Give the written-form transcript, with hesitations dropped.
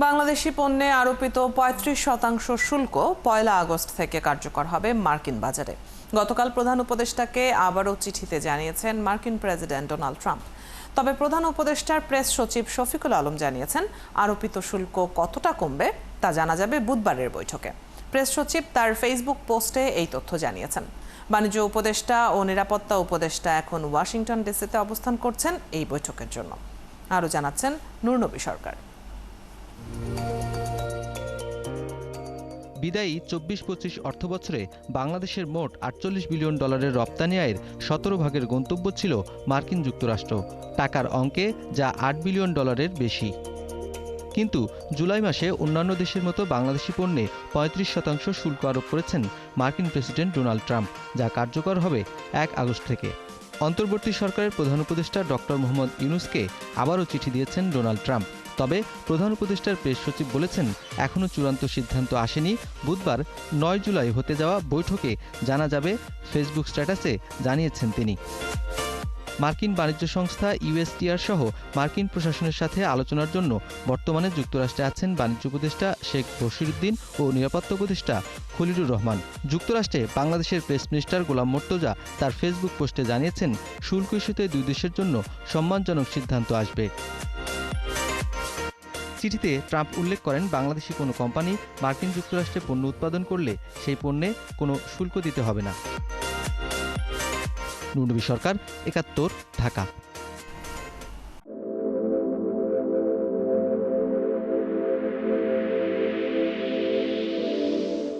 বাংলাদেশি পণ্যে আরোপিত ৩৫% শুল্ক ১ আগস্ট থেকে কার্যকর হবে মার্কিন বাজারে। গতকাল প্রধান উপদেষ্টাকে আবারও চিঠিতে জানিয়েছেন মার্কিন প্রেসিডেন্ট ডোনাল্ড ট্রাম্প। তবে প্রধান উপদেষ্টার প্রেস সচিব শফিকুল আলম জানিয়েছেন, আরোপিত শুল্ক কতটা কমবে তা জানা যাবে বুধবারের বৈঠকে। প্রেস সচিব তার ফেসবুক পোস্টে এই তথ্য জানিয়েছেন। বাণিজ্য উপদেষ্টা ও নিরাপত্তা উপদেষ্টা এখন ওয়াশিংটন ডিসিতে অবস্থান করছেন এই বৈঠকের জন্য। আরও জানাচ্ছেন নূরনবী সরকার। বিদায়ী ২৪-২৫ অর্থবছরে বাংলাদেশের মোট $৪৮ বিলিয়ন রপ্তানি আয়ের ১৭ ভাগের গন্তব্য ছিল মার্কিন যুক্তরাষ্ট্র, টাকার অঙ্কে যা $৮ বিলিয়ন বেশি। কিন্তু জুলাই মাসে অন্যান্য দেশের মতো বাংলাদেশি পণ্যে ৩৫% শুল্ক আরোপ করেছেন মার্কিন প্রেসিডেন্ট ডোনাল্ড ট্রাম্প, যা কার্যকর হবে ১ আগস্ট থেকে। অন্তর্বর্তী সরকারের প্রধান উপদেষ্টা ডক্টর মোহাম্মদ ইউনূসকে আবারও চিঠি দিয়েছেন ডোনাল্ড ট্রাম্প। তবে প্রধান উপদেষ্টার প্রেস সচিব বলেছেন, এখনও চূড়ান্ত সিদ্ধান্ত আসেনি। বুধবার ৯ জুলাই হতে যাওয়া বৈঠকে জানা যাবে, ফেসবুক স্ট্যাটাসে জানিয়েছেন তিনি। মার্কিন বাণিজ্য সংস্থা ইউএসটিআর সহ মার্কিন প্রশাসনের সাথে আলোচনার জন্য বর্তমানে যুক্তরাষ্ট্রে আছেন বাণিজ্য উপদেষ্টা শেখ বশিরউদ্দিন ও নিরাপত্তা উপদেষ্টা খলিলুর রহমান। যুক্তরাষ্ট্রে বাংলাদেশের প্রেস মিনিস্টার গোলাম মর্তুজা তার ফেসবুক পোস্টে জানিয়েছেন, শুল্ক ইস্যুতে দুই দেশের জন্য সম্মানজনক সিদ্ধান্ত আসবে। চিঠিতে ট্রাম্প উল্লেখ করেন, বাংলাদেশি কোনো কোম্পানি মার্কিন যুক্তরাষ্ট্রে পণ্য উৎপাদন করলে সেই পণ্যে কোনো শুল্ক দিতে হবে না। নূরনবী সরকার, ৭১, ঢাকা।